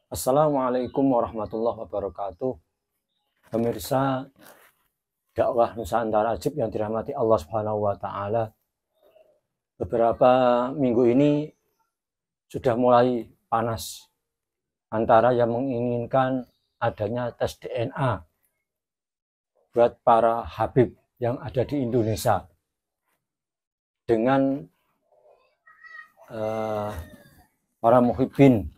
Assalamualaikum warahmatullahi wabarakatuh. Pemirsa dakwah Nusantara Ajib yang dirahmati Allah Subhanahu wa taala. Beberapa minggu ini sudah mulai panas antara yang menginginkan adanya tes DNA buat para habib yang ada di Indonesia dengan para muhibbin,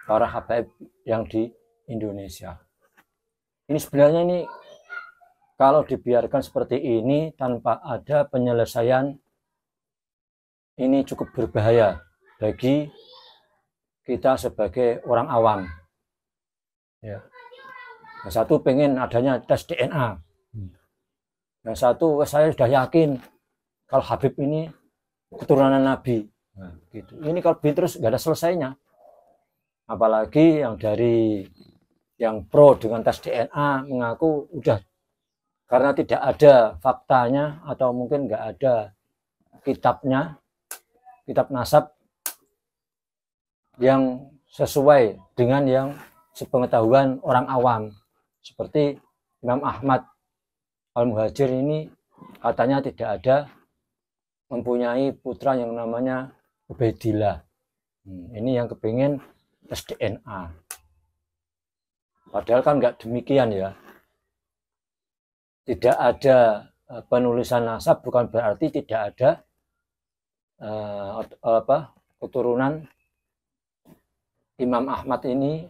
para habaib yang di Indonesia. Ini sebenarnya kalau dibiarkan seperti ini tanpa ada penyelesaian, ini cukup berbahaya bagi kita sebagai orang awam. Ya. Yang satu pengen adanya tes DNA. Yang satu saya sudah yakin kalau Habib ini keturunan Nabi. Nah, gitu. Ini kalau terus nggak ada selesainya. Apalagi yang pro dengan tes DNA mengaku udah, karena tidak ada faktanya atau mungkin nggak ada kitabnya, kitab nasab yang sesuai dengan yang sepengetahuan orang awam. Seperti Imam Ahmad Al-Muhajir ini katanya tidak ada mempunyai putra yang namanya Ubaidillah. Ini yang kepingin tes DNA. Padahal kan nggak demikian ya. Tidak ada penulisan nasab bukan berarti tidak ada keturunan Imam Ahmad ini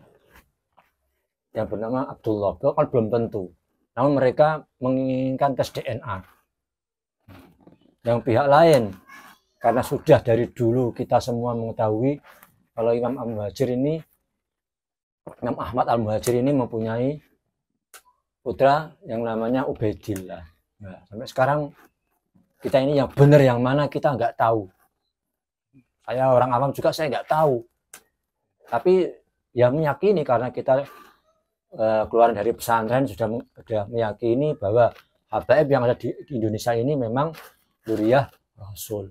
yang bernama Abdullah. Itu kan belum tentu. Namun mereka menginginkan tes DNA. Yang pihak lain, karena sudah dari dulu kita semua mengetahui kalau Imam Ahmad Al-Muhajir ini mempunyai putra yang namanya Ubaidillah. Nah, sampai sekarang kita ini yang benar yang mana kita nggak tahu. Saya orang awam juga saya nggak tahu. Tapi ya meyakini karena kita keluar dari pesantren sudah meyakini bahwa habaib yang ada di Indonesia ini memang dzurriyyah Rasul.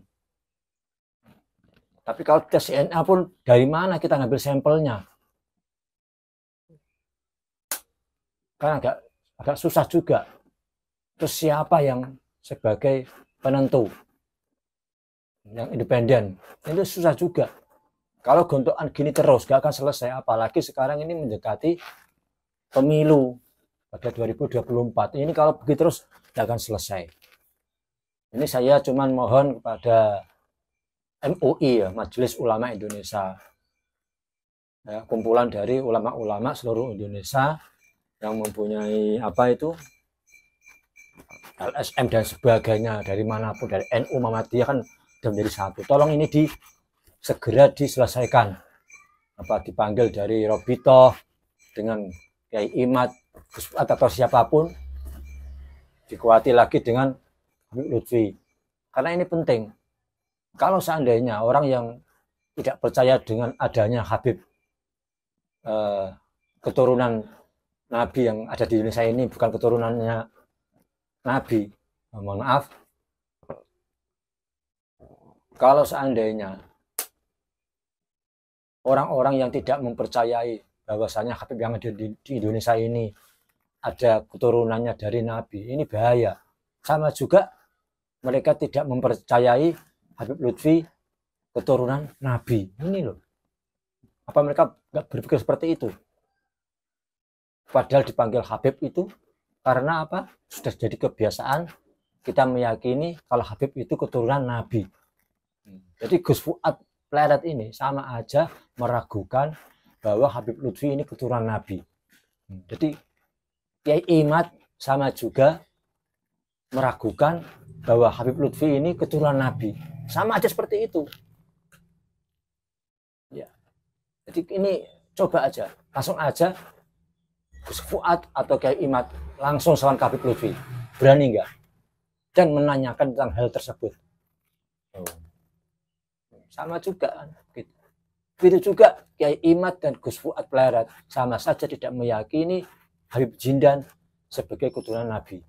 Tapi kalau tes DNA pun dari mana kita ngambil sampelnya? Kan agak susah juga. Terus siapa yang sebagai penentu? Yang independen. Itu susah juga. Kalau gontokan gini terus gak akan selesai. Apalagi sekarang ini mendekati pemilu pada 2024. Ini kalau begitu terus gak akan selesai. Ini saya cuman mohon kepada MUI ya, Majelis Ulama Indonesia, ya, kumpulan dari ulama-ulama seluruh Indonesia yang mempunyai LSM dan sebagainya dari manapun, dari NU Muhammadiyah kan sudah menjadi satu. Tolong ini segera diselesaikan. Dipanggil dari Robitoh dengan Kiai Imad atau siapapun, dikuati lagi dengan Habib Lutfi. Karena ini penting. Kalau seandainya orang yang tidak percaya dengan adanya Habib keturunan Nabi yang ada di Indonesia ini bukan keturunannya Nabi, mohon maaf, kalau seandainya orang-orang yang tidak mempercayai bahwasanya Habib yang ada di Indonesia ini ada keturunannya dari Nabi, ini bahaya. Sama juga mereka tidak mempercayai Habib Lutfi keturunan Nabi. Ini loh. Apa mereka nggak berpikir seperti itu? Padahal dipanggil Habib itu karena apa? Sudah jadi kebiasaan kita meyakini kalau Habib itu keturunan Nabi. Jadi Gus Fuad Pleret ini sama aja meragukan bahwa Habib Lutfi ini keturunan Nabi. Jadi Kiai Imad sama juga meragukan bahwa Habib Lutfi ini keturunan Nabi. Sama aja seperti itu. Ya. Jadi ini coba aja, langsung aja Gus Fuad atau Kiai Imad langsung sama Habib Lutfi. Berani nggak? Dan menanyakan tentang hal tersebut. Sama juga kan. Gitu. Begitu juga Kiai Imad dan Gus Fuad Pleret sama saja tidak meyakini Habib Jindan sebagai keturunan Nabi.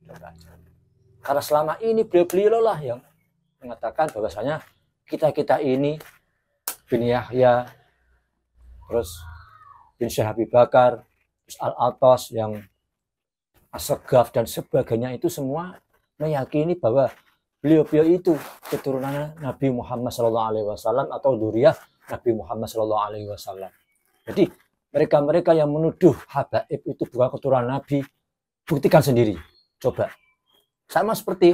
Coba aja. Karena selama ini beliau lah yang mengatakan bahwasanya kita ini bin Yahya, terus bin Syekh Habib Bakar, terus Al-Atas, yang As-Segaf dan sebagainya, itu semua meyakini bahwa beliau-beliau itu keturunan Nabi Muhammad SAW atau dzurriyyah Nabi Muhammad SAW. Jadi mereka-mereka yang menuduh habaib itu bukan keturunan Nabi, buktikan sendiri. Coba. Sama seperti,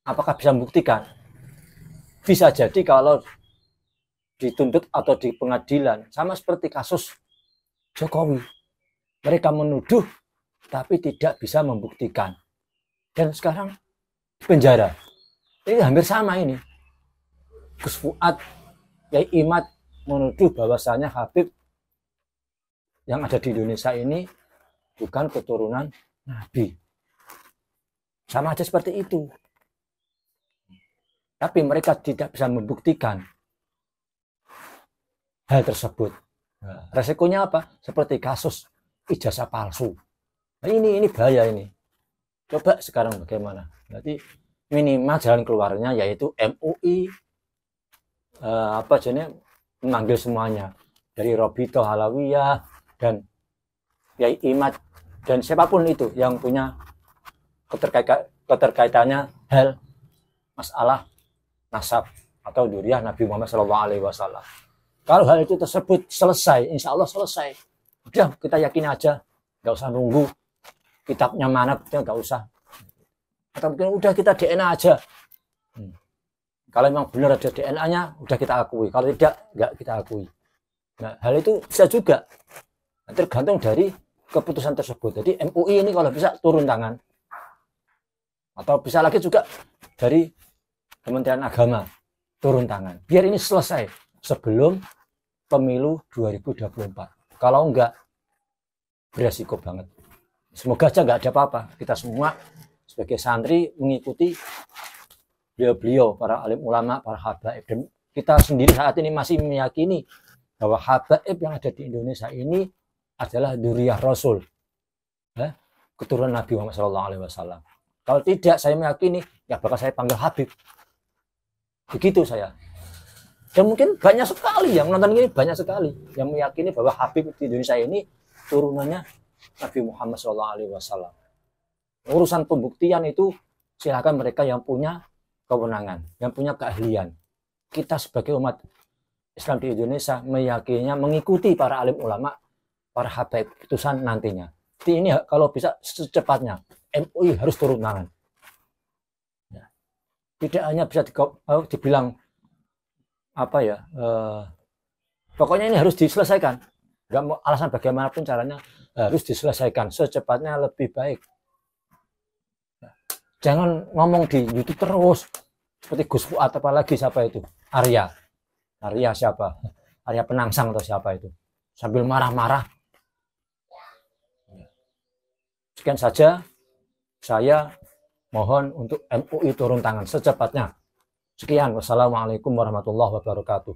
apakah bisa membuktikan? Bisa jadi kalau dituntut atau di pengadilan, sama seperti kasus Jokowi. Mereka menuduh tapi tidak bisa membuktikan. Dan sekarang penjara. Ini hampir sama ini. Gus Fuad, Yai Imad menuduh bahwasanya Habib yang ada di Indonesia ini bukan keturunan Nabi. Sama aja seperti itu. Tapi mereka tidak bisa membuktikan hal tersebut. Nah, resikonya apa? Seperti kasus ijazah palsu. Nah, ini bahaya ini. Coba sekarang bagaimana? Berarti minimal jalan keluarnya yaitu MUI memanggil semuanya, dari Robito Halawiyah dan Yai Imad dan siapapun itu yang punya keterkaitannya hal masalah nasab atau dzurriyyah Nabi Muhammad SAW. Kalau hal itu tersebut selesai, insya Allah selesai. Udah, kita yakin aja, nggak usah nunggu kitabnya mana, kita nggak usah. Atau mungkin udah kita DNA aja. Kalau memang benar ada DNA-nya, udah kita akui. Kalau tidak, nggak kita akui. Nah, hal itu bisa juga. Tergantung dari keputusan tersebut. Jadi MUI ini kalau bisa turun tangan. Atau bisa lagi juga dari Kementerian Agama turun tangan. Biar ini selesai sebelum pemilu 2024. Kalau enggak, beresiko banget. Semoga aja enggak ada apa-apa. Kita semua sebagai santri mengikuti beliau-beliau, para alim ulama, para habaib. Dan kita sendiri saat ini masih meyakini bahwa habaib yang ada di Indonesia ini adalah dzurriyyah Rasul. Keturunan Nabi Muhammad SAW. Kalau tidak, saya meyakini, ya bakal saya panggil Habib. Begitu saya. Dan mungkin banyak sekali yang nonton ini, banyak sekali yang meyakini bahwa Habib di Indonesia ini turunannya Nabi Muhammad SAW. Urusan pembuktian itu silakan mereka yang punya kewenangan, yang punya keahlian. Kita sebagai umat Islam di Indonesia meyakininya mengikuti para alim ulama, para habaib putusan nantinya. Jadi ini kalau bisa secepatnya MUI harus turun tangan. Tidak hanya bisa dibilang pokoknya ini harus diselesaikan. Gak mau alasan bagaimanapun caranya, harus diselesaikan secepatnya, lebih baik. Jangan ngomong di YouTube terus seperti Gus Fuad, apalagi siapa itu, Arya siapa, Arya Penangsang atau siapa itu, sambil marah-marah. Sekian saja, saya mohon untuk MUI turun tangan secepatnya. Sekian, wassalamualaikum warahmatullahi wabarakatuh.